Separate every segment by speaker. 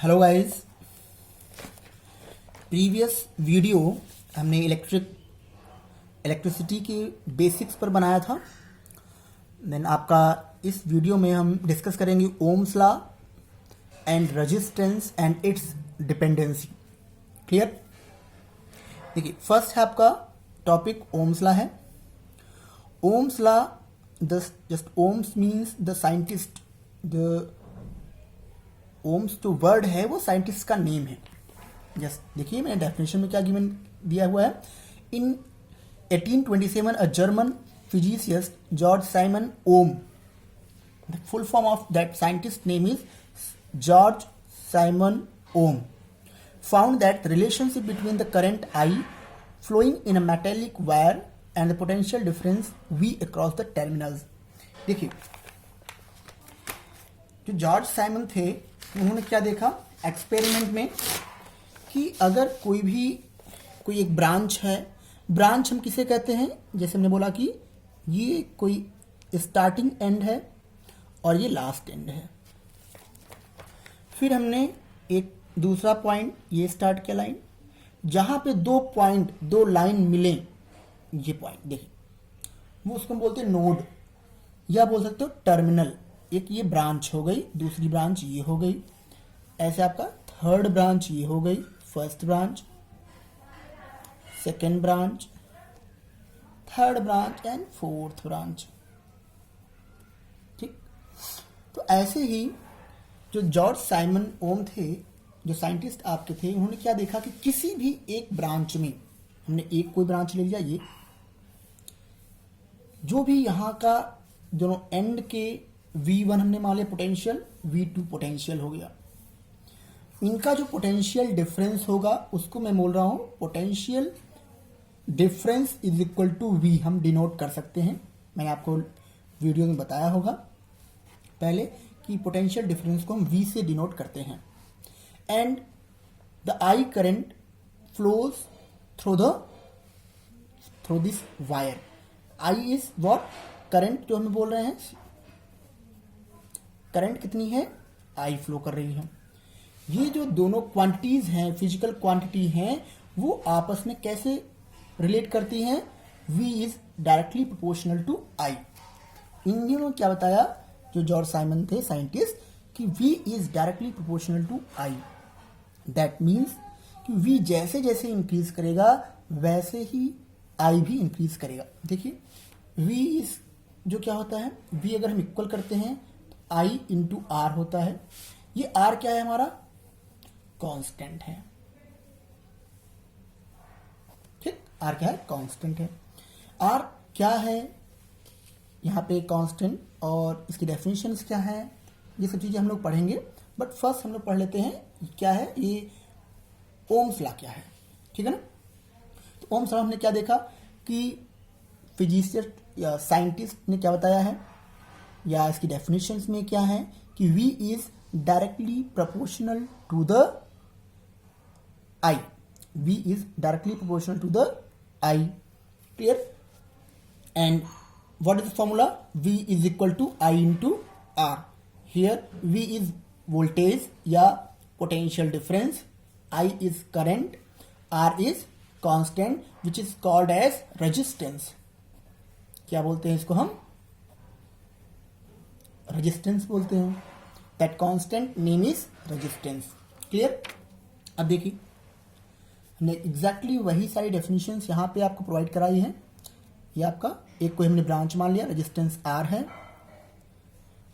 Speaker 1: Hello guys. Previous video हमने electricity के basics पर बनाया था। देन आपका इस वीडियो में हम डिस्कस करेंगे Ohm's law and resistance and its dependency. Clear? देखिए, फर्स्ट है आपका टॉपिक ओम्स लॉ है। Ohm's law, just Ohm's means the scientist, the Ohm's जो वर्ड है वो साइंटिस्ट का नेम है। जस्ट देखिए, मैंने डेफिनेशन में क्या गिवन दिया हुआ है। In 1827 a German physicist George Simon Ohm, the full form of that scientist name is George Simon Ohm, found that the relationship between the current I flowing in a metallic wire and the potential difference V across the terminals। देखिए, जो जॉर्ज साइमन थे उन्होंने क्या देखा experiment में कि अगर कोई एक ब्रांच है, ब्रांच हम किसे कहते हैं, जैसे हमने बोला कि ये कोई स्टार्टिंग एंड है और ये लास्ट एंड है। फिर हमने एक दूसरा पॉइंट ये स्टार्ट किया लाइन, जहां पे दो लाइन मिले, ये पॉइंट देखिए, वो उसको हम बोलते हैं नोड या बोल सकते हो टर्मिनल। एक ये ब्रांच हो गई, दूसरी ब्रांच ये हो गई, ऐसे आपका थर्ड ब्रांच ये हो गई, first branch, second branch, third branch and fourth branch. ठीक, तो ऐसे ही जो जॉर्ज साइमन ओम थे, जो साइंटिस्ट आपके थे, उन्होंने क्या देखा कि किसी भी एक ब्रांच में, हमने एक कोई ब्रांच ले लिया, ये जो भी यहाँ का दोनों एंड के V1 हमने मान लिया पोटेंशियल, V2 पोटेंशियल हो गया। इनका जो पोटेंशियल डिफरेंस होगा उसको मैं बोल रहा हूं potential difference is equal to V, हम डिनोट कर सकते हैं। मैंने आपको वीडियो में बताया होगा पहले कि पोटेंशियल डिफरेंस को हम V से डिनोट करते हैं। And the I current flows through this wire. I is what? Current जो हम बोल रहे हैं, करंट कितनी है? I फ्लो कर रही है। ये जो दोनों क्वांटिटीज हैं, फिजिकल क्वांटिटी हैं, वो आपस में कैसे रिलेट करती हैं? V is directly proportional to I। इन्होंने क्या बताया, जो जॉर्ज साइमन थे साइंटिस्ट, कि V is directly proportional to I। That means कि V जैसे जैसे इंक्रीज करेगा वैसे ही I भी इंक्रीज करेगा। देखिए, V इज जो क्या होता है, V अगर हम इक्वल करते हैं तो I इंटू R होता है। ये R क्या है हमारा? कांस्टेंट है। ठीक, R क्या है? कांस्टेंट है। R क्या है यहाँ पे कांस्टेंट, और इसकी डेफिनेशंस क्या है, ये सब चीजें हम लोग पढ़ेंगे। बट फर्स्ट हम लोग पढ़ लेते हैं क्या है ये ओम्स लॉ क्या है। ठीक है ना? तो ओम्स लॉ हमने क्या देखा कि फिजिसिस्ट या साइंटिस्ट ने क्या बताया है, या इसकी डेफिनेशंस में क्या है कि V is directly proportional to the I। V is directly proportional to the I। Clear? And what is the formula? V is equal to I into R। Here V is voltage या potential difference, I is current, R is constant which is called as resistance. क्या बोलते हैं इसको? हम resistance बोलते हैं। That constant name is resistance. Clear? अब देखिए, हमने एग्जैक्टली वही सारी डेफिनेशंस यहाँ पे आपको प्रोवाइड कराई है। ये आपका एक कोई हमने ब्रांच मान लिया, रेजिस्टेंस R है,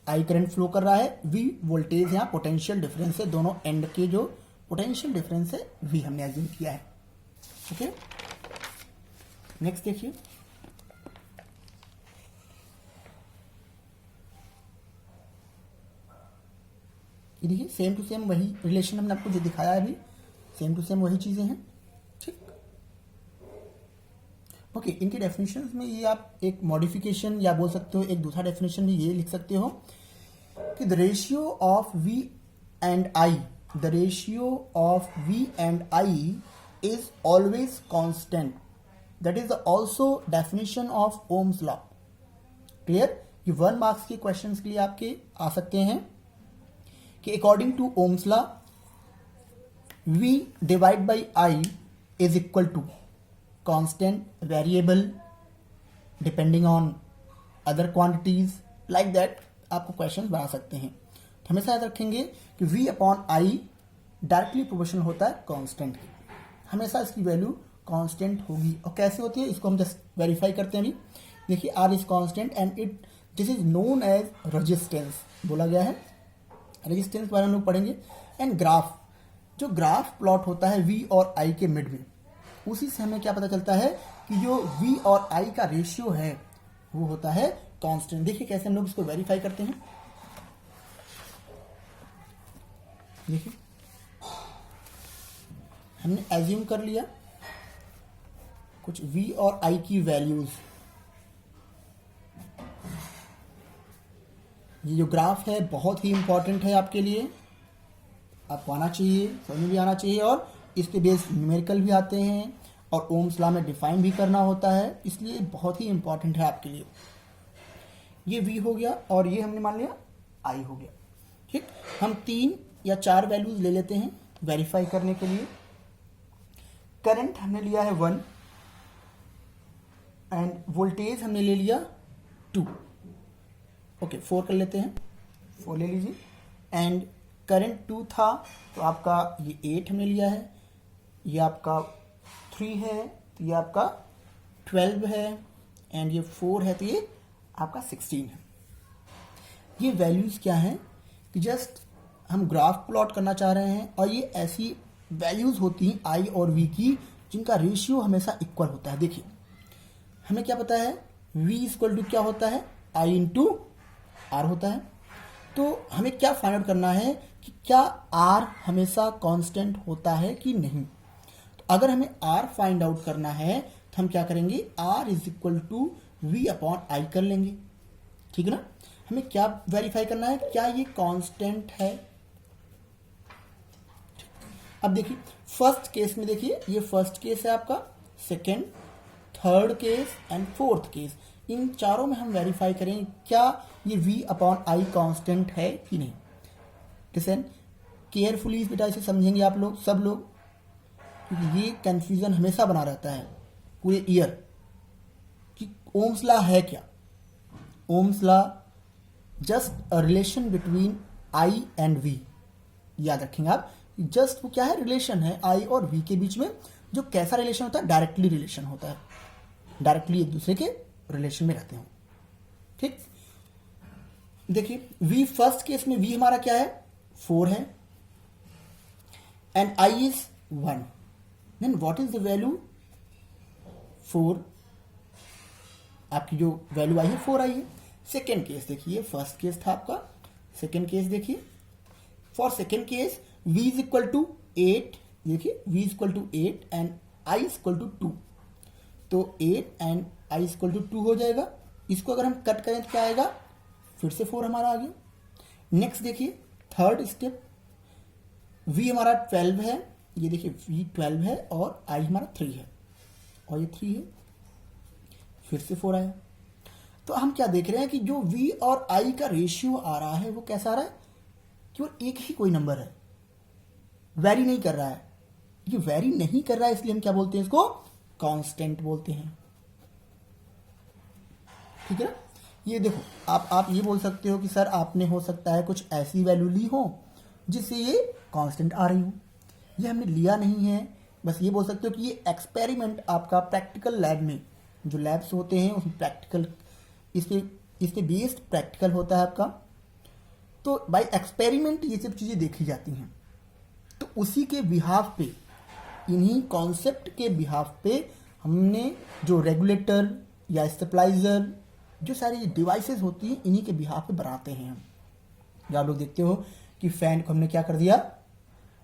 Speaker 1: I करंट फ्लो कर रहा है, V वोल्टेज यहाँ पोटेंशियल डिफरेंस है, दोनों एंड के जो पोटेंशियल डिफरेंस है V हमने एज्यूम किया है। ओके, नेक्स्ट देखिए, ये देखिए, सेम टू सेम वही रिलेशन हमने आपको जो दिखाया है अभी, सेम टू सेम वही चीजें हैं। ठीक, ओके, इनकी डेफिनेशंस में ये आप एक मॉडिफिकेशन या बोल सकते हो एक दूसरा डेफिनेशन भी ये लिख सकते हो कि the ratio of V and I, the ratio of V and I is always constant. That is also definition of Ohm's law. Clear? ये 1 मार्क्स के क्वेश्चंस के लिए आपके आ सकते हैं कि according to Ohm's law v divide by I is equal to constant, variable, depending on other quantities, like that आपको question बना सकते हैं। तो हमेशा याद रखेंगे कि v upon I directly proportional होता है कांस्टेंट की, हमेशा इसकी वैल्यू कांस्टेंट होगी। और कैसे होती है इसको हम जस्ट वेरीफाई करते हैं। अभी देखिए R is constant and it this is known as resistance, बोला गया है। रेजिस्टेंस के बारे में हम लोग पढ़ेंगे। एंड ग्राफ, जो ग्राफ प्लॉट होता है v और i के मिड में, उसी से हमें क्या पता चलता है कि जो v और i का रेशियो है वो होता है कांस्टेंट। देखिए कैसे हम लोग इसको वेरीफाई करते हैं। देखिए हमने एज्यूम कर लिया कुछ v और i की वैल्यूज। ये जो ग्राफ है बहुत ही इंपॉर्टेंट है आपके लिए, आपको आना चाहिए, समझ में भी आना चाहिए, और इसके बेस न्यूमेरिकल भी आते हैं और ओम्स लॉ में डिफाइन भी करना होता है, इसलिए बहुत ही इंपॉर्टेंट है आपके लिए। ये v हो गया और ये हमने मान लिया i हो गया। ठीक, हम 3 या 4 वैल्यूज ले लेते हैं वेरीफाई करने के लिए। करंट हमने लिया है 1 एंड वोल्टेज हमने ले लिया 2। ओके 4 कर लेते हैं, 4 ले लीजिए। एंड करंट 2 था तो आपका ये 8 हमने लिया है, ये आपका 3 है तो ये आपका 12 है, एंड ये 4 है तो ये आपका 16 है। ये वैल्यूज क्या हैं कि जस्ट हम ग्राफ प्लॉट करना चाह रहे हैं और ये ऐसी वैल्यूज होती हैं आई और v की जिनका रेशियो हमेशा इक्वल होता है। देखिए हमें क्या पता है v इक्वल टू क्या होता है i इंटू आर होता है। तो हमें क्या फाइंड आउट करना है कि क्या r हमेशा कांस्टेंट होता है कि नहीं। तो अगर हमें r फाइंड आउट करना है तो हम क्या करेंगे, r is equal to v upon I कर लेंगे। ठीक है ना, हमें क्या वेरीफाई करना है, क्या ये कांस्टेंट है। अब देखिए फर्स्ट केस में, देखिए ये फर्स्ट केस है आपका, second, third case and fourth case, इन चारों में हम वेरीफाई करें क्या ये v अपॉन आई कांस्टेंट है कि नहीं। लिसन केयरफुली बेटा, इसे समझेंगे आप लोग सब लोग, क्योंकि ये कंफ्यूजन हमेशा बना रहता है पूरे ईयर कि ओम्स लॉ है क्या। Ohms law just a relation between I and v, याद रखेंगे आप, जस्ट वो क्या है, रिलेशन है आई और v के बीच में। जो कैसा रिलेशन होता है, डायरेक्टली रिलेशन होता है, डायरेक्टली एक दूसरे के रिलेशन में रहते हैं। ठीक, देखिए v फर्स्ट केस में v हमारा क्या है 4 है and i is 1, then what is the value 4, आपकी जो वैल्यू आई है 4 आई है। सेकेंड केस देखिए, फर्स्ट केस था आपका, सेकेंड केस देखिए, for second case v is equal to 8, देखिए v is equal to 8 and i is equal to 2, तो 8 and i is equal to 2 हो जाएगा। इसको अगर हम कट करें तो क्या आएगा, फिर से 4 हमारा आ गया। नेक्स्ट देखिए थर्ड स्टेप, v हमारा 12 है, ये देखिए v 12 है और i हमारा 3 है और ये 3 है, फिर से 4 आया। तो हम क्या देख रहे हैं कि जो v और i का रेशियो आ रहा है वो कैसा आ रहा है, केवल एक ही कोई नंबर है, वैरी नहीं कर रहा है। ये वैरी नहीं कर रहा है इसलिए हम क्या बोलते हैं, इसको कांस्टेंट बोलते हैं। ठीक है ना, ये देखो आप ये बोल सकते हो कि सर आपने हो सकता है कुछ ऐसी वैल्यू ली हो जिससे ये कांस्टेंट आ रही हो, ये हमने लिया नहीं है। बस ये बोल सकते हो कि ये एक्सपेरिमेंट आपका प्रैक्टिकल लैब में, जो लैब्स होते हैं उसमें प्रैक्टिकल, इस पे बेस्ड प्रैक्टिकल होता है आपका, तो बाय एक्सपेरिमेंट ये सब चीज़ें देखी जाती हैं। तो उसी के बिहाफ पे, इन्हीं कॉन्सेप्ट के बिहाफ पे हमने जो रेगुलेटर या स्टेबलाइजर, जो सारी डिवाइसेस होती हैं इन्हीं के बिहाफ पे बनाते हैं हम। जो आप लोग देखते हो कि फैन को हमने क्या कर दिया,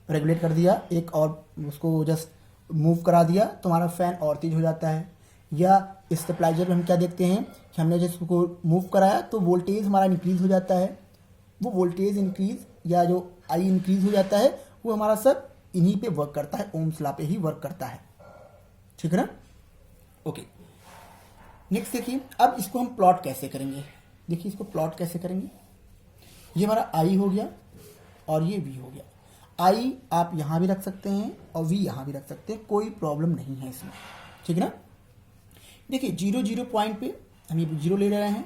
Speaker 1: रेगुलेट कर दिया, एक और उसको जस्ट मूव करा दिया तो हमारा फैन और तेज हो जाता है। या स्टेबलाइजर में हम क्या देखते हैं कि हमने जिसको मूव कराया तो वोल्टेज हमारा इंक्रीज हो जाता है। वो वोल्टेज इंक्रीज या जो आई इंक्रीज हो जाता है वो हमारा सब इन्हीं पे वर्क करता है, ओम्स लॉ पे ही वर्क करता है। ठीक है ना, ओके। नेक्स्ट देखिए, अब इसको हम प्लॉट कैसे करेंगे। देखिए इसको प्लॉट कैसे करेंगे, ये हमारा आई हो गया और ये v हो गया। आई आप यहाँ भी रख सकते हैं और वी यहाँ भी रख सकते हैं, कोई प्रॉब्लम नहीं है इसमें, ठीक है ना। देखिए 0 0 पॉइंट पे हम ये 0 ले रहे हैं,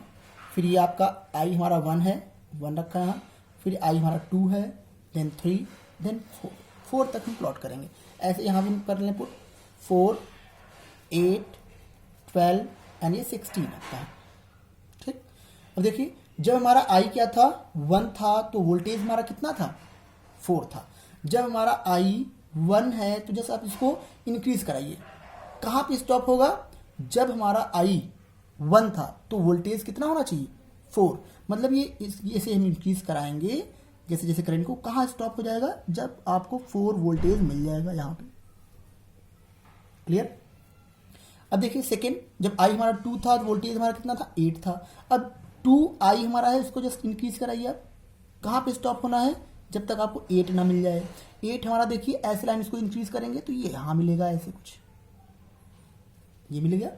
Speaker 1: फिर ये आपका आई हमारा 1 है, 1 रखा है यहाँ, फिर आई हमारा 2 है, देन 3, देन 4 तक हम प्लॉट करेंगे। ऐसे यहाँ भी कर लें पुट 4 8 12 एंड ये 16 आता है, ठीक। अब देखिए जब हमारा आई क्या था 1 था तो वोल्टेज हमारा कितना था 4 था। जब हमारा आई 1 है तो जैसे आप इसको इंक्रीज कराइए, कहाँ पे स्टॉप होगा, जब हमारा आई 1 था तो वोल्टेज कितना होना चाहिए 4, मतलब ये इसे हम इंक्रीज कराएंगे जैसे जैसे करंट को, कहाँ स्टॉप हो जाएगा, जब आपको 4 वोल्टेज मिल जाएगा यहाँ पे, क्लियर। अब देखिए सेकेंड, जब आई हमारा 2 था तो वोल्टेज हमारा कितना था 8 था। अब 2 आई हमारा है, इसको जस्ट इंक्रीज कराइए आप, कहाँ पे स्टॉप होना है, जब तक आपको 8 ना मिल जाए। 8 हमारा देखिए ऐसे लाइन इसको इंक्रीज करेंगे तो ये यहाँ मिलेगा, ऐसे कुछ ये मिल गया।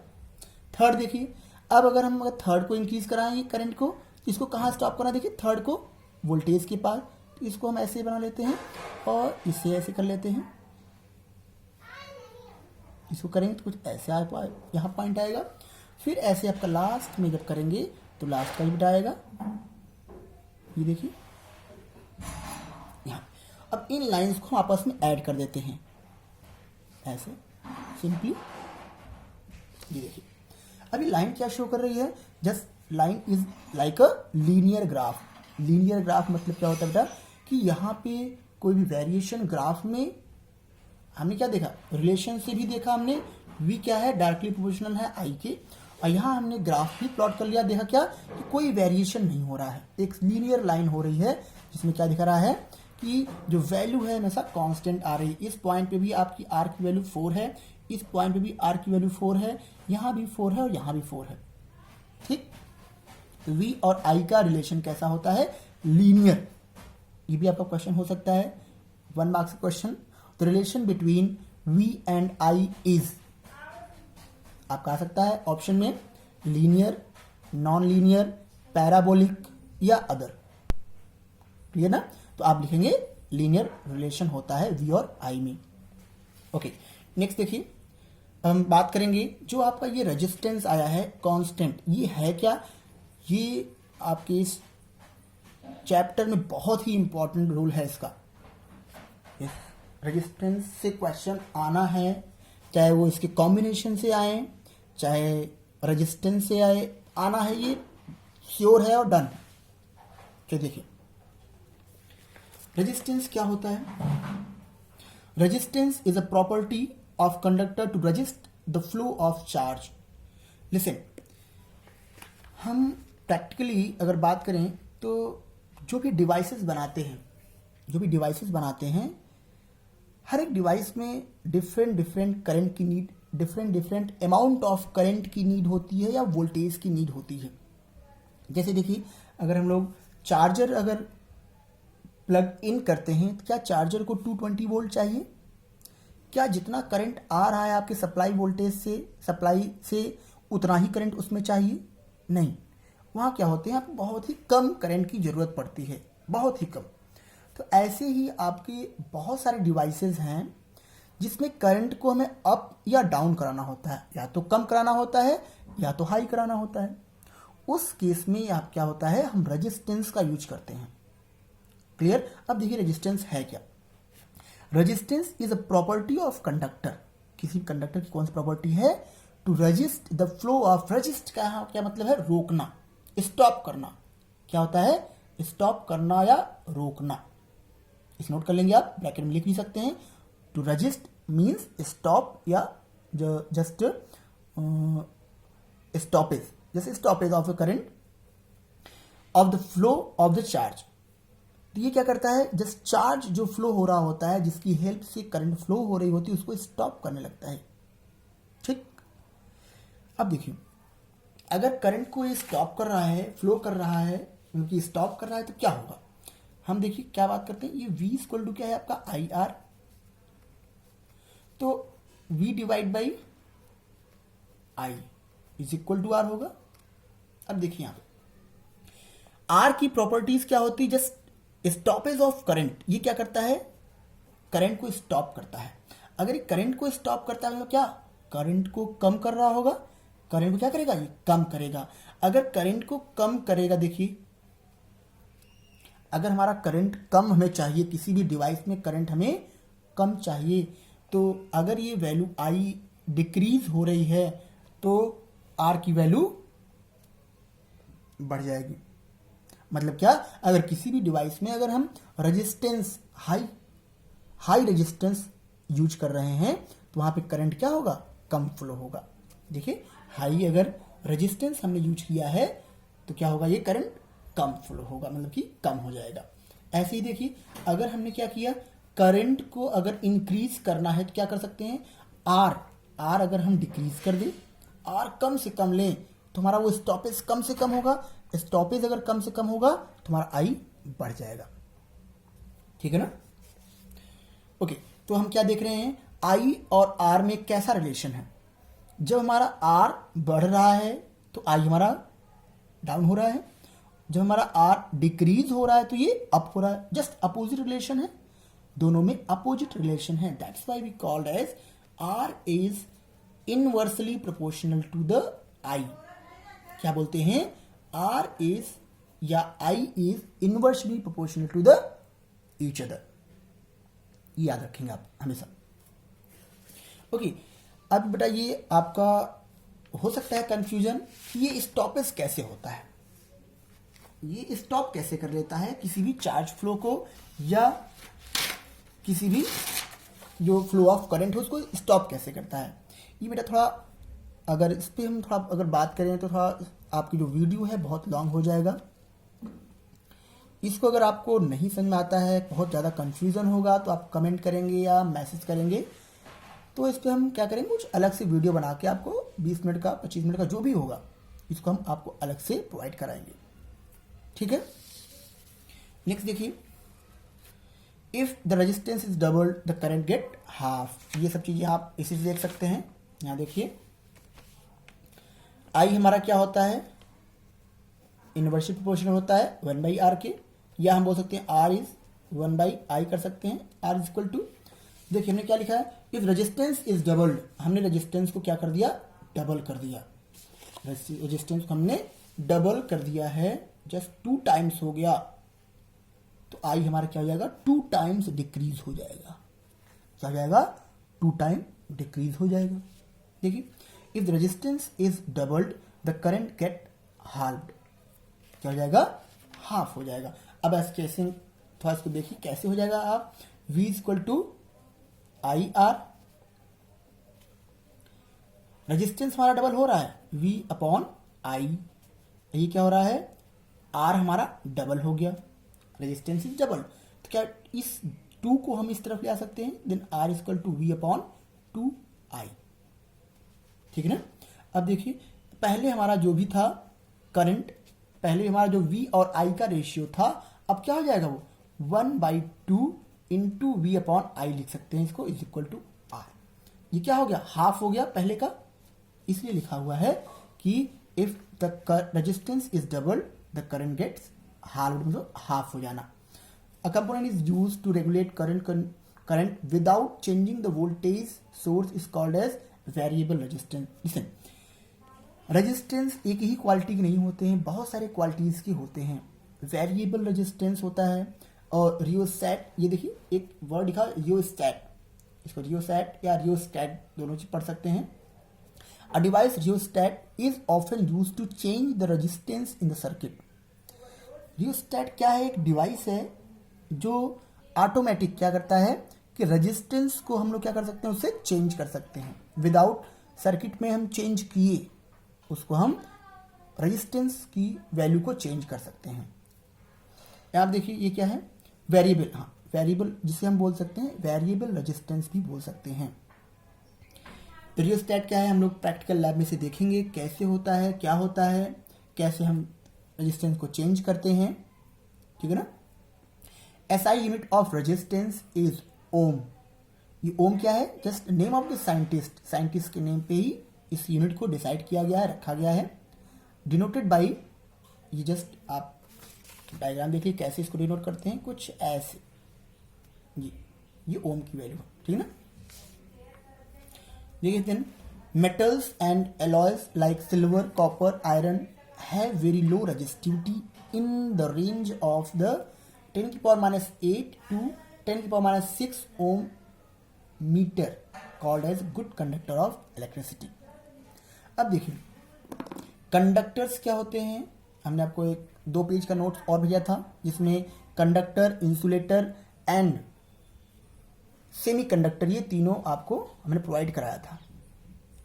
Speaker 1: थर्ड देखिए, अब अगर हम थर्ड को इंक्रीज कराएंगे करंट को, इसको कहाँ स्टॉप करना, देखिए थर्ड को वोल्टेज के पास, तो इसको हम ऐसे बना लेते हैं और इसे ऐसे कर लेते हैं, इसको करेंगे तो कुछ ऐसे यहाँ पॉइंट आएगा। फिर ऐसे आपका लास्ट में जब करेंगे तो लास्ट का भी आएगा, ये देखिए यहाँ। अब इन लाइंस को हम आपस में ऐड कर देते हैं ऐसे सिंपली, ये देखिए। अभी लाइन क्या शो कर रही है, just line is like a linear graph. Linear graph मतलब क्या होता है बेटा, कि यहाँ पे कोई भी वेरिएशन ग्राफ में हमने क्या देखा, रिलेशन से भी देखा हमने, वी क्या है डायरेक्टली प्रोपोर्शनल है आई के, और यहाँ हमने ग्राफ भी प्लॉट कर लिया, देखा क्या कि कोई वेरिएशन नहीं हो रहा है, एक लीनियर लाइन हो रही है जिसमें क्या दिखा रहा है कि जो वैल्यू है हमेशा कांस्टेंट आ रही है। इस पॉइंट पे भी आपकी आर की वैल्यू 4 है, इस पॉइंट पे भी आर की वैल्यू 4 है, यहाँ भी 4 है और यहाँ भी 4 है, ठीक। तो वी और आई का रिलेशन कैसा होता है, लीनियर। ये भी आपका क्वेश्चन हो सकता है 1 marks question. The relation between V and I is, आपका आ सकता है ऑप्शन में लीनियर, नॉन लीनियर, पैराबोलिक या अदर, क्लियर ना। तो आप लिखेंगे लीनियर रिलेशन होता है वी और आई में। ओके नेक्स्ट देखिए, हम बात करेंगे जो आपका ये रेजिस्टेंस आया है कांस्टेंट, ये है क्या, ये आपके इस चैप्टर में बहुत ही इंपॉर्टेंट रोल है इसका। रेजिस्टेंस से क्वेश्चन आना है, चाहे वो इसके कॉम्बिनेशन से आए, चाहे रेजिस्टेंस से आए, आना है, ये श्योर है और डन। तो देखिए रेजिस्टेंस क्या होता है, resistance is a property of conductor to resist the flow of charge. Listen, हम प्रैक्टिकली अगर बात करें तो जो भी डिवाइसेस बनाते हैं, हर एक डिवाइस में डिफरेंट करंट की need, different amount of current की नीड होती है या वोल्टेज की नीड होती है। जैसे देखिए अगर हम लोग चार्जर अगर प्लग इन करते हैं तो क्या चार्जर को 220 वोल्ट चाहिए, क्या जितना करंट आ रहा है आपके सप्लाई वोल्टेज से, सप्लाई से उतना ही करंट उसमें चाहिए, नहीं। वहाँ क्या होते हैं, आपको बहुत ही कम करंट की ज़रूरत पड़ती है, बहुत ही कम। तो ऐसे ही आपके बहुत सारे डिवाइसेस हैं जिसमें करंट को हमें अप या डाउन कराना होता है, या तो कम कराना होता है या तो हाई कराना होता है। उस केस में आप क्या होता है, हम रेजिस्टेंस का यूज करते हैं, क्लियर। अब देखिए रेजिस्टेंस है क्या, resistance is a property of conductor. किसी कंडक्टर की कौन सी प्रॉपर्टी है, to resist the flow of, resist का क्या मतलब है, रोकना, स्टॉप करना। क्या होता है, स्टॉप करना या रोकना। इस नोट कर लेंगे आप, ब्रैकेट में लिख भी सकते हैं। टू रजिस्ट मीन्स स्टॉप या जस्ट स्टॉपेज, जैसे stoppage of the current of the flow of the charge. तो ये क्या करता है, जस्ट चार्ज जो फ्लो हो रहा होता है, जिसकी हेल्प से करंट फ्लो हो रही होती है, उसको स्टॉप करने लगता है, ठीक। अब देखिए अगर करंट को ये स्टॉप कर रहा है, फ्लो कर रहा है, क्योंकि स्टॉप कर रहा है तो क्या होगा, हम देखिए क्या बात करते हैं, ये V इक्वल टू क्या है आपका आई आर, तो V divide by I is equal to R होगा। अब देखिए यहां पे आर की प्रॉपर्टीज क्या होती है, जस्ट स्टॉपेज ऑफ करंट। ये क्या करता है, करंट को स्टॉप करता है। अगर ये करंट को स्टॉप करता है तो क्या करंट को कम कर रहा होगा, करंट को क्या करेगा, ये कम करेगा। अगर करंट को कम करेगा, देखिए अगर हमारा करंट कम हमें चाहिए, किसी भी डिवाइस में करंट हमें कम चाहिए, तो अगर ये वैल्यू आई डिक्रीज हो रही है तो आर की वैल्यू बढ़ जाएगी। मतलब क्या, अगर किसी भी डिवाइस में अगर हम रेजिस्टेंस हाई रेजिस्टेंस यूज कर रहे हैं तो वहां पे करंट क्या होगा, कम फ्लो होगा। देखिए हाई अगर रेजिस्टेंस हमने यूज किया है तो क्या होगा, ये करंट कम फ्लो होगा, मतलब कि कम हो जाएगा। ऐसे ही देखिए अगर हमने क्या किया, करंट को अगर इंक्रीज करना है तो क्या कर सकते हैं, आर अगर हम डिक्रीज कर दें, आर कम से कम लें तो हमारा वो स्टॉपेज कम से कम होगा। स्टॉपेज अगर कम से कम होगा तो हमारा आई बढ़ जाएगा। ठीक है ना। ओके, तो हम क्या देख रहे हैं, आई और आर में कैसा रिलेशन है। जब हमारा आर बढ़ रहा है तो आई हमारा डाउन हो रहा है, जब हमारा आर डिक्रीज हो रहा है तो ये अप हो रहा है। जस्ट अपोजिट रिलेशन है, दोनों में अपोजिट रिलेशन है। That's why we called as R is inversely proportional to the I. क्या बोलते हैं, आर इज या I is inversely proportional to the each other. याद रखेंगे आप हमेशा। ओके, अब बेटा ये आपका हो सकता है कंफ्यूजन, ये स्टॉपेज कैसे होता है, ये स्टॉप कैसे कर लेता है किसी भी चार्ज फ्लो को, या किसी भी जो फ्लो ऑफ करंट है उसको स्टॉप कैसे करता है। ये बेटा थोड़ा अगर इस पर हम थोड़ा अगर बात करें तो थोड़ा आपकी जो वीडियो है बहुत लॉन्ग हो जाएगा। इसको अगर आपको नहीं समझ में आता है, बहुत ज़्यादा कंफ्यूजन होगा तो आप कमेंट करेंगे या मैसेज करेंगे, तो इस पर हम क्या करेंगे, कुछ अलग से वीडियो बना के आपको 20 मिनट का 25 मिनट का जो भी होगा इसको हम आपको अलग से प्रोवाइड कराएंगे। ठीक है। नेक्स्ट देखिए, if the resistance is doubled the current gate half. ये सब चीजें आप इसी से देख सकते हैं। यहां देखिए आई हमारा क्या होता है, इनवर्सली प्रोपोर्शनल होता है 1/r के, या हम बोल सकते हैं r इज 1/i कर सकते हैं। r इज इक्वल टू, देखिए हमने क्या लिखा है, इफ रेजिस्टेंस इज डबल्ड, हमने रेजिस्टेंस को क्या कर दिया, डबल कर दिया। रेजिस्टेंस को हमने डबल कर दिया है, जस्ट 2 टाइम्स हो गया, तो आई हमारा क्या हो जाएगा, 2 टाइम्स डिक्रीज हो जाएगा। क्या हो जाएगा, 2 टाइम डिक्रीज हो जाएगा। देखिए if the resistance is doubled the current get halved. क्या हो जाएगा, हाफ हो जाएगा। अब ऐसे कैसे, थोड़ा इसको देखिए कैसे हो जाएगा। आप v is equal to I R, resistance हमारा डबल हो रहा है, v अपॉन आई। ये क्या हो रहा है, r हमारा डबल हो गया, रेजिस्टेंस इज डबल, तो क्या इस 2 को हम इस तरफ ले आ सकते हैं, then r is equal to V upon 2i। ठीक है ना। अब देखिए पहले हमारा जो भी था करंट, पहले हमारा जो v और i का रेशियो था, अब क्या हो जाएगा, वो 1/2 इंटू वी अपॉन आई लिख सकते हैं इसको, इज इक्वल टू r। ये क्या हो गया, हाफ हो गया पहले का, इसलिए लिखा हुआ है कि if the resistance is double the current gets halved, मतलब हाफ हो जाना। A component is used to regulate current without changing the voltage source is called as variable resistance. Listen, resistance एक ही क्वालिटी के नहीं होते हैं, बहुत सारे क्वालिटीज के होते हैं। वेरिएबल रेजिस्टेंस होता है और रियोस्टैट, ये देखिए एक वर्ड लिखा रियोस्टैट, इसको रियोस्टैट या रियोस्टैट दोनों चीज पढ़ सकते हैं। A device rheostat is often used to change the resistance in the circuit. Rheostat क्या है, एक डिवाइस है जो ऑटोमेटिक क्या करता है कि रेजिस्टेंस को हम लोग क्या कर सकते हैं, उससे चेंज कर सकते हैं विदाउट सर्किट में हम चेंज किए, उसको हम रेजिस्टेंस की वैल्यू को चेंज कर सकते हैं। आप देखिए ये क्या है, वेरिएबल, हाँ वेरिएबल जिसे हम बोल सकते हैं वेरिएबल रेजिस्टेंस भी बोल सकते हैं। रियोस्टैट क्या है, हम लोग प्रैक्टिकल लैब में से देखेंगे कैसे होता है, क्या होता है, कैसे हम रेजिस्टेंस को चेंज करते हैं। ठीक है ना। SI unit of resistance is ohm. ये ओम क्या है, just name of the scientist, scientist के नेम पे ही इस यूनिट को डिसाइड किया गया है, रखा गया है। डिनोटेड बाई, ये जस्ट आप डायग्राम देखिए कैसे इसको डिनोट करते हैं, कुछ ऐसे जी, ये ओम की वैल्यू, ठीक है ना। देखिए then metals and alloys like silver, copper, iron have very low resistivity in the range of the 10 की power minus 8 to 10 की power minus 6 ohm meter called as good conductor of electricity। अब देखिए conductors क्या होते हैं, हमने आपको एक 2 पेज का नोट्स और भेजा था जिसमें conductor, insulator and semi conductor ये तीनों आपको हमने प्रोवाइड कराया था।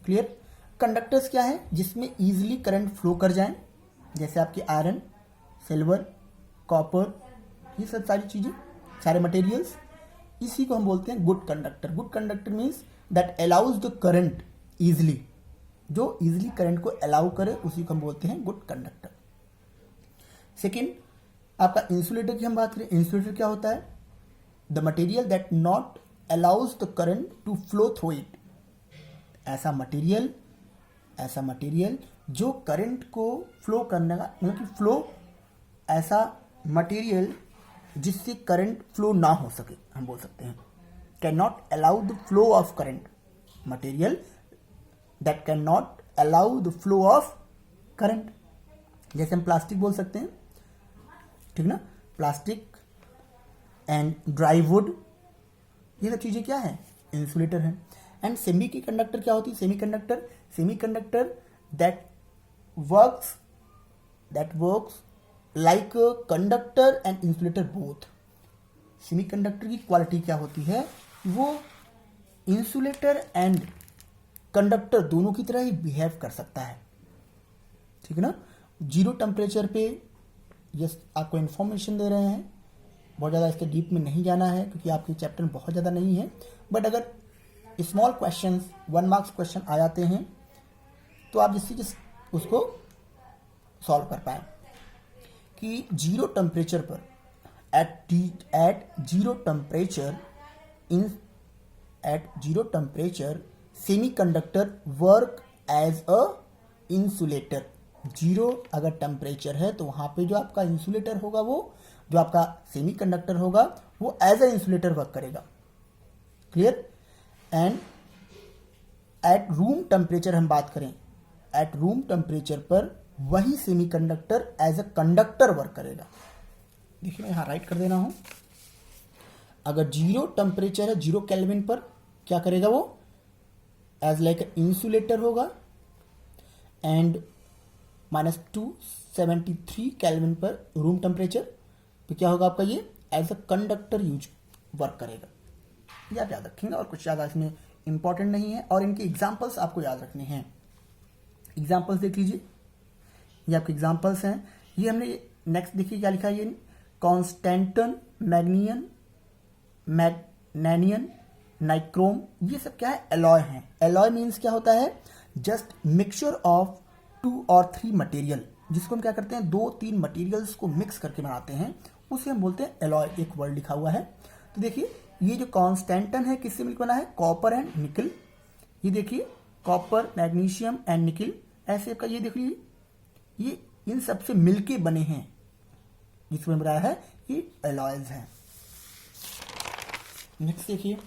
Speaker 1: क्लियर। कंडक्टर्स क्या है, जिसमें इजीली करंट फ्लो कर जाए, जैसे आपके आयरन, सिल्वर, कॉपर, ये सब सारी चीजें, सारे मटेरियल्स, इसी को हम बोलते हैं good conductor. Good conductor means that allows the current easily, जो इजिली करंट को अलाउ करे उसी को हम बोलते हैं गुड कंडक्टर। सेकेंड आपका इंसुलेटर की हम बात करें, इंसुलेटर क्या होता है, the material that not allows the current to flow through it. ऐसा मटेरियल जो करंट को फ्लो करने का, मतलब कि फ्लो, ऐसा मटेरियल जिससे करंट फ्लो ना हो सके, हम बोल सकते हैं can not allow the flow of current, material that can not allow the flow of current. जैसे हम प्लास्टिक बोल सकते हैं, ठीक ना, प्लास्टिक एंड ड्राई वुड, ये सब चीजें क्या है, इंसुलेटर है। एंड सेमी की कंडक्टर क्या होती है, semi conductor that works like conductor and insulator both. Semi conductor की क्वालिटी क्या होती है, वो इंसुलेटर एंड कंडक्टर दोनों की तरह ही बिहेव कर सकता है, ठीक है ना। 0 टेम्परेचर पे ये आपको इन्फॉर्मेशन दे रहे हैं, बहुत ज़्यादा इसके डीप में नहीं जाना है क्योंकि आपके चैप्टर में बहुत ज़्यादा नहीं है, बट अगर स्मॉल क्वेश्चंस 1 मार्क्स क्वेश्चन आ जाते हैं तो आप जिससे उसको सॉल्व कर पाए कि 0 टेम्परेचर पर at 0 temperature semi conductor work as a insulator. 0 अगर टेम्परेचर है तो वहां पे जो आपका इंसुलेटर होगा, वो जो आपका सेमी कंडक्टर होगा वो एज अ इंसुलेटर वर्क करेगा। Clear. And at room temperature हम बात करें, एट रूम टेम्परेचर पर वही semi conductor as a conductor work करेगा। देखिए मैं यहां राइट कर दे रहा हूं, अगर 0 टेम्परेचर है 0 केल्विन पर क्या करेगा, वो एज लाइक इंसुलेटर होगा, एंड -273 केल्विन पर रूम टेम्परेचर तो क्या होगा आपका, ये as a conductor use work करेगा। ये आप याद रखेंगे और कुछ ज़्यादा इसमें इंपॉर्टेंट नहीं है, और इनके एग्जाम्पल्स आपको याद रखने हैं। एग्जाम्पल्स देख लीजिए, ये आपके एग्जाम्पल्स हैं। ये हमने नेक्स्ट देखिए क्या लिखा है, ये कॉन्स्टेंटन, मैग्नेनियन, नाइक्रोम, ये सब क्या है, एलॉय हैं। एलॉय मीन्स क्या होता है, जस्ट मिक्सचर ऑफ 2 और 3 मटेरियल, जिसको हम क्या करते हैं 2-3 मटेरियल्स को मिक्स करके बनाते हैं, उसे हम बोलते हैं एलॉय। एक वर्ड लिखा हुआ है, तो देखिए ये जो कॉन्स्टेंटन है किससे मिलकर बना है, कॉपर एंड निकल। ये देखिए कॉपर, मैग्नीशियम एंड निकल, ऐसे का ये देखिए ये इन सब से मिलके बने हैं, जिसमें बनाया है ये एलॉयज हैं। नेक्स्ट देखिए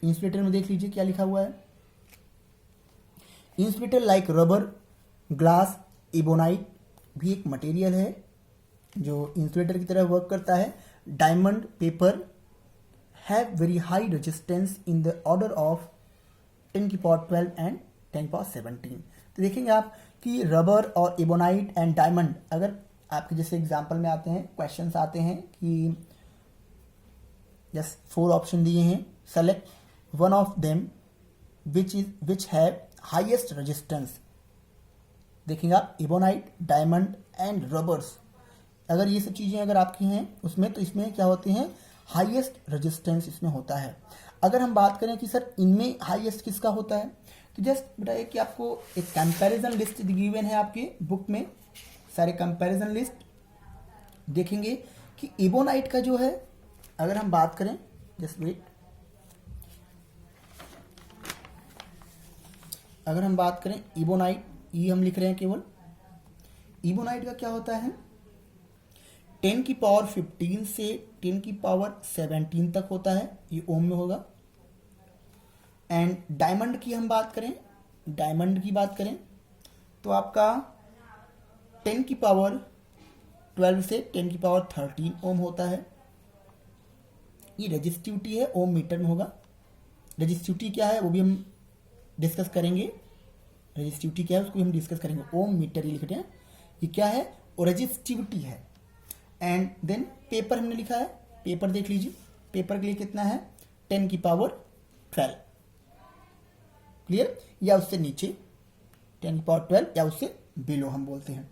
Speaker 1: इंसुलेटर में देख लीजिए क्या लिखा हुआ है, insulator like rubber, glass, ebonite भी एक मटेरियल है जो इंसुलेटर की तरह वर्क करता है। Diamond, paper have very high resistance in the order of 10 की पावर 12 एंड 10 की पावर 17। तो देखेंगे आप कि रबर और इबोनाइट एंड डायमंड, अगर आपके जैसे एग्जाम्पल में आते हैं, क्वेश्चंस आते हैं कि जस्ट 4 ऑप्शन दिए हैं, select one of them which have highest resistance. देखेंगे आप इबोनाइट, डायमंड एंड रबर्स, अगर ये सब चीज़ें अगर आपकी हैं उसमें, तो इसमें क्या होते हैं, हाईएस्ट रेजिस्टेंस इसमें होता है। अगर हम बात करें कि सर इनमें हाईएस्ट किसका होता है, तो जस्ट बताइए कि आपको एक कंपैरिजन लिस्ट गिवन है आपके बुक में, सारे कंपैरिजन लिस्ट देखेंगे कि इबोनाइट का जो है, अगर हम बात करें, जस्ट वेट, अगर हम बात करें इबोनाइट, ये हम लिख रहे हैं केवल, इबोनाइट का क्या होता है, 10 की पावर 15 से 10 की पावर 17 तक होता है, ये ओम में होगा। एंड डायमंड की हम बात करें, डायमंड की बात करें तो आपका 10 की पावर 12 से 10 की पावर 13 ओम होता है। ये रेजिस्टिविटी है, ओम मीटर में होगा। रेजिस्टिविटी क्या है वो भी हम डिस्कस करेंगे, रेजिस्टिविटी क्या है उसको भी हम डिस्कस करेंगे। ओम मीटर ये लिखते हैं, ये क्या है, रेजिस्टिविटी है। एंड देन पेपर हमने लिखा है, पेपर देख लीजिए, पेपर के लिए कितना है 10 की पावर 12, क्लियर, या उससे नीचे 10 की पावर 12 या उससे बिलो हम बोलते हैं।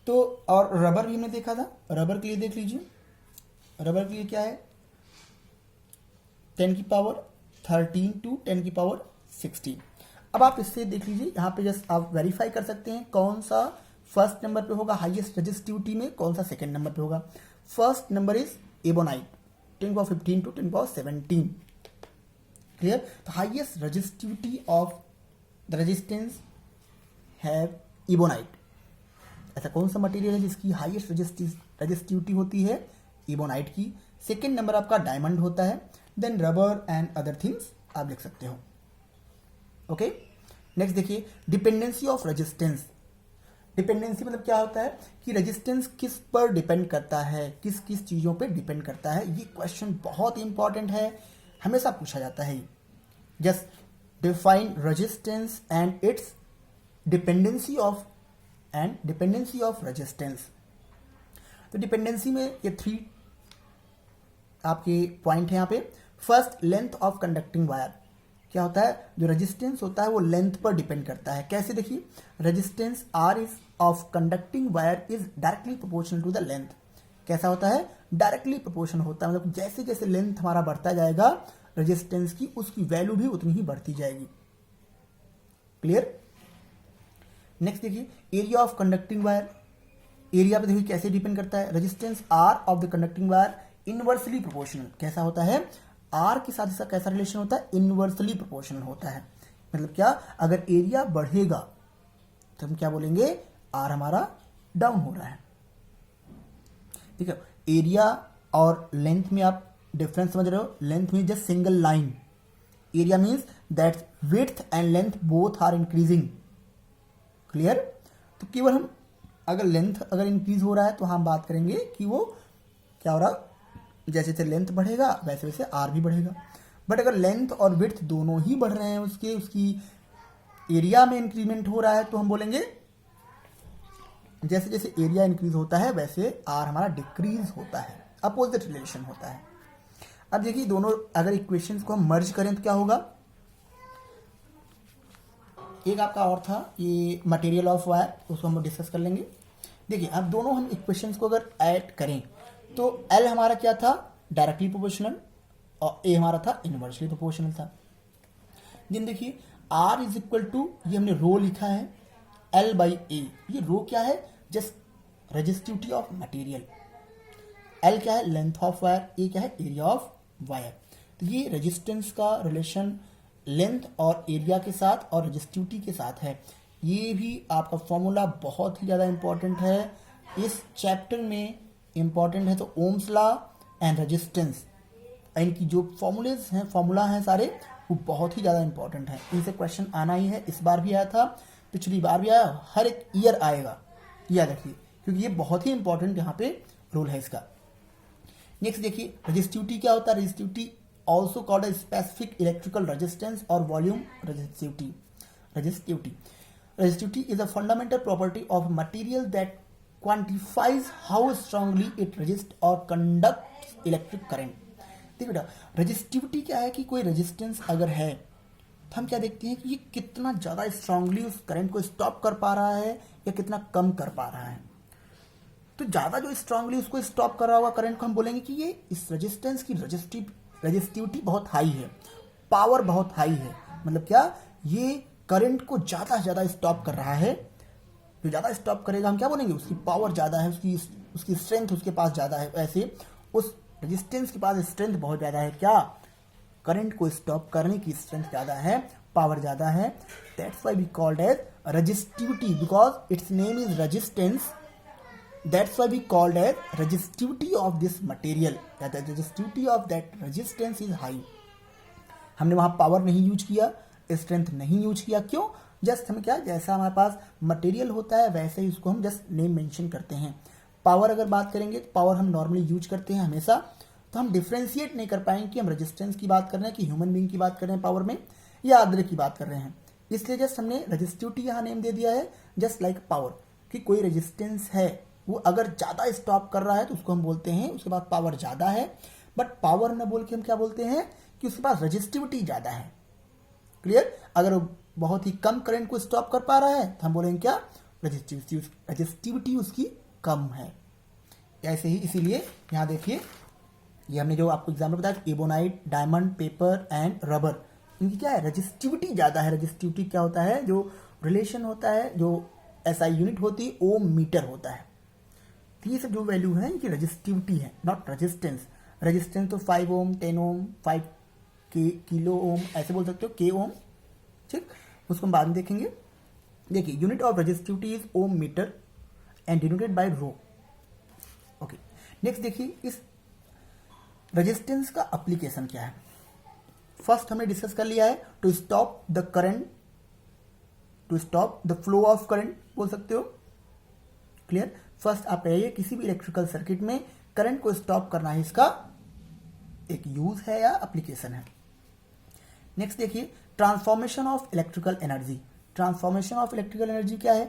Speaker 1: तो और रबर भी हमने देखा था, रबर के लिए देख लीजिए, रबर के लिए क्या है 10 की पावर 13 टू 10 की पावर 16। अब आप इससे देख लीजिए, यहाँ पे जस्ट आप वेरीफाई कर सकते हैं कौन सा फर्स्ट नंबर पे होगा हाईएस्ट रेजिस्टिविटी में, कौन सा सेकंड नंबर पे होगा। फर्स्ट नंबर इज एबोनाइट 10 की पावर 15 टू 10 की पावर 17, क्लियर। तो highest resistivity of the resistance have ebonite. ऐसा कौन सा मटेरियल है जिसकी हाईएस्ट रेजिस्टिविटी होती है, एबोनाइट की। सेकेंड नंबर आपका डायमंड होता है, then rubber and other things आप लिख सकते हो। ओके, नेक्स्ट देखिए डिपेंडेंसी ऑफ रेजिस्टेंस। डिपेंडेंसी मतलब क्या होता है कि रेजिस्टेंस किस पर डिपेंड करता है, किस किस चीज़ों पे डिपेंड करता है। ये क्वेश्चन बहुत इंपॉर्टेंट है, हमेशा पूछा जाता है। Just define resistance and its dependency of resistance. तो डिपेंडेंसी में ये 3 आपके पॉइंट है यहाँ पे। First, length of conducting wire. क्या होता है, जो रेजिस्टेंस होता है वो लेंथ पर डिपेंड करता है। कैसे देखिए, resistance R is of conducting wire is directly proportional to the length. कैसा होता है, डायरेक्टली प्रोपोर्शनल होता है, मतलब जैसे जैसे लेंथ हमारा बढ़ता जाएगा रेजिस्टेंस की, उसकी वैल्यू भी उतनी ही बढ़ती जाएगी, क्लियर। नेक्स्ट देखिए area of conducting wire. Area पे देखिए कैसे डिपेंड करता है, resistance R of the conducting wire inversely proportional. कैसा होता है, आर के साथ इसका कैसा रिलेशन होता है, इनवर्सली प्रोपोर्शनल होता है। मतलब क्या, अगर एरिया बढ़ेगा तो हम क्या बोलेंगे, आर हमारा डाउन हो रहा है, ठीक है। एरिया और लेंथ में आप डिफरेंस समझ रहे हो, length mean just single line, area means that width and length both are increasing, clear. तो केवल हम अगर लेंथ अगर इंक्रीज हो रहा है तो हम बात करेंगे कि वो क्या हो रहा, जैसे जैसे लेंथ बढ़ेगा वैसे वैसे आर भी बढ़ेगा। बट अगर लेंथ और विड्थ दोनों ही बढ़ रहे हैं, उसकी एरिया में इंक्रीमेंट हो रहा है, तो हम बोलेंगे जैसे जैसे एरिया इंक्रीज होता है वैसे आर हमारा डिक्रीज होता है, अपोजिट रिलेशन होता है। अब देखिए दोनों अगर इक्वेशंस को हम मर्ज करें तो क्या होगा, एक आपका और था ये मटेरियल ऑफ वायर, उसको हम डिस्कस कर लेंगे। देखिए अब दोनों हम इक्वेशंस को अगर ऐड करें तो L हमारा क्या था, डायरेक्टली प्रोपोर्शनल, और A हमारा था इनवर्सली प्रोपोर्शनल था। दिन देखिए R इज इक्वल टू, ये हमने रो लिखा है L बाई A। ये रो क्या है, just resistivity of material. L क्या है, लेंथ ऑफ वायर, A क्या है, एरिया ऑफ वायर। तो ये रेजिस्टेंस का रिलेशन लेंथ और एरिया के साथ और रेजिस्टिविटी के साथ है। ये भी आपका फॉर्मूला बहुत ही ज़्यादा इंपॉर्टेंट है इस चैप्टर में, इंपॉर्टेंट है। तो ओम्स लॉ एंड रेजिस्टेंस, इनकी जो फॉर्मूला हैं सारे, वो बहुत ही ज़्यादा इंपॉर्टेंट है। इनसे क्वेश्चन आना ही है, इस बार भी आया था, पिछली बार भी आया, हर एक ईयर आएगा, याद रखिए, क्योंकि ये बहुत ही इंपॉर्टेंट यहाँ पे रोल है इसका। नेक्स्ट देखिए रेजिस्टिविटी क्या होता है, resistivity also called a specific electrical resistance और volume resistivity. Resistivity is a fundamental property of material that quantifies how strongly it resists or conducts electric current। देखिए बेटा, रेजिस्टिविटी क्या है कि कोई रेजिस्टेंस अगर है तो हम क्या देखते हैं कि ये कितना ज़्यादा स्ट्रांगली उस करंट को स्टॉप कर पा रहा है या कितना कम कर पा रहा है। तो ज़्यादा जो स्ट्रांगली उसको स्टॉप कर रहा हुआ करंट को हम बोलेंगे कि ये इस रेजिस्टेंस की रेजिस्टिविटी बहुत हाई है, पावर बहुत हाई है। मतलब क्या, ये करंट को ज़्यादा से ज़्यादा स्टॉप कर रहा है। जो ज़्यादा स्टॉप करेगा हम क्या बोलेंगे, उसकी पावर ज़्यादा है, उसकी स्ट्रेंथ उसके पास ज़्यादा है। ऐसे उस रेजिस्टेंस के पास स्ट्रेंथ बहुत ज़्यादा है, क्या, करंट को स्टॉप करने की स्ट्रेंथ ज़्यादा है, पावर ज़्यादा है। That's why we called as resistivity, because it's name is resistance That's why we called as resistivity of this material, that the resistivity of that resistance is high. हमने वहाँ power नहीं use किया, strength नहीं use किया, क्यों? Just हमें क्या, जैसा हमारे पास मटेरियल होता है वैसे ही उसको हम जस्ट नेम मेंशन करते हैं. पावर अगर बात करेंगे तो पावर हम नॉर्मली यूज करते हैं हमेशा, तो हम डिफ्रेंशिएट नहीं कर पाएंगे कि हम रेजिस्टेंस की बात कर रहे हैं कि ह्यूमन बीइंग की बात कर रहे हैं पावर में या अदर की बात कर रहे हैं. इसलिए जस्ट हमने रेजिस्टिविटी यहाँ नेम दे दिया है, जस्ट लाइक पावर, कि कोई रेजिस्टेंस है वो अगर ज़्यादा स्टॉप कर रहा है तो उसको हम बोलते हैं, उसके बाद पावर ज़्यादा है. बट पावर न बोल के हम क्या बोलते हैं कि उसके पास रेजिस्टिविटी ज़्यादा है. क्लियर? अगर वो बहुत ही कम करंट को स्टॉप कर पा रहा है तो हम बोलेंगे क्या, रेजिस्टिविटी उसकी कम है. ऐसे ही इसीलिए यहाँ देखिए, ये हमने जो आपको एग्जाम्पल बताया, ebonite, diamond, paper and rubber, इनकी क्या है, रेजिस्टिविटी ज़्यादा है. रेजिस्टिविटी क्या होता है, जो रिलेशन होता है, जो एसआई यूनिट होती है, ओम मीटर होता है. तो ये सब जो वैल्यू है इनकी रेजिस्टिविटी है, नॉट रेजिस्टेंस. रेजिस्टेंस तो 5 ओम, 10 ओम, 5 किलो ओम, ऐसे बोल सकते हो, के ओम. ठीक, उसको हम बाद में देखेंगे. देखिए, unit of resistivity is ohm meter and denoted by rho. Okay, next देखिए, इस रेजिस्टेंस का एप्लीकेशन क्या है. फर्स्ट हमने डिस्कस कर लिया है, to stop the current, to stop the flow of current बोल सकते हो. क्लियर? फर्स्ट आप रहिए, किसी भी इलेक्ट्रिकल सर्किट में करंट को स्टॉप करना है, इसका एक यूज है या एप्लीकेशन है. नेक्स्ट देखिए, transformation of electrical energy. Transformation of electrical energy क्या है.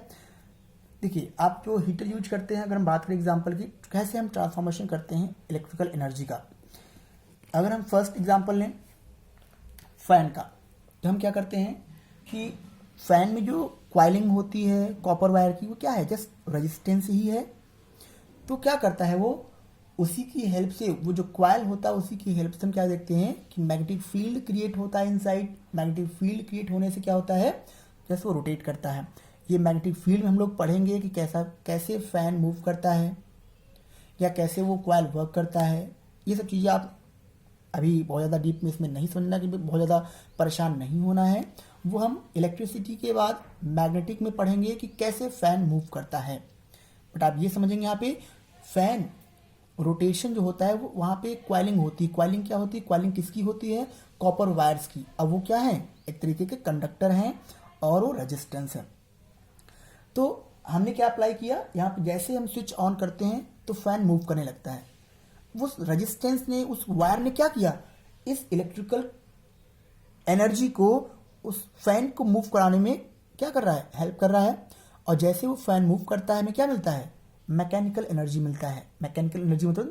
Speaker 1: देखिए, आप जो हीटर यूज करते हैं, अगर हम बात करें एग्जांपल की, कैसे हम ट्रांसफॉर्मेशन करते हैं इलेक्ट्रिकल एनर्जी का. अगर हम फर्स्ट एग्जांपल लें फैन का, तो हम क्या करते हैं कि फैन में जो क्वाइलिंग होती है कॉपर वायर की, वो क्या है, जस्ट रेजिस्टेंस ही है. तो क्या करता है वो, उसी की हेल्प से, वो जो क्वाइल होता है उसी की हेल्प से हम क्या देखते हैं कि मैग्नेटिक फील्ड क्रिएट होता है इनसाइड. मैग्नेटिक फील्ड क्रिएट होने से क्या होता है, जैसे वो रोटेट करता है. ये मैग्नेटिक फील्ड में हम लोग पढ़ेंगे कि कैसे फैन मूव करता है या कैसे वो क्वाइल वर्क करता है. ये सब चीज़ें आप अभी बहुत ज़्यादा डीप में इसमें नहीं समझना, कि बहुत ज़्यादा परेशान नहीं होना है. वो हम इलेक्ट्रिसिटी के बाद मैग्नेटिक में पढ़ेंगे कि कैसे फैन मूव करता है. बट आप ये समझेंगे यहाँ पे फैन रोटेशन जो होता है वो वहाँ पे क्वाइलिंग होती है. क्वाइलिंग क्या होती है, क्वाइलिंग किसकी होती है, कॉपर वायर्स की. अब वो क्या है, एक तरीके के कंडक्टर हैं और वो रेजिस्टेंस है. तो हमने क्या अप्लाई किया यहाँ पे, जैसे हम स्विच ऑन करते हैं तो फैन मूव करने लगता है. उस रेजिस्टेंस ने, उस वायर ने क्या किया, इस इलेक्ट्रिकल एनर्जी को उस फैन को मूव कराने में क्या कर रहा है, हेल्प कर रहा है. और जैसे वो फैन मूव करता है हमें क्या मिलता है, मैकेनिकल एनर्जी मिलता है. मैकेनिकल एनर्जी मतलब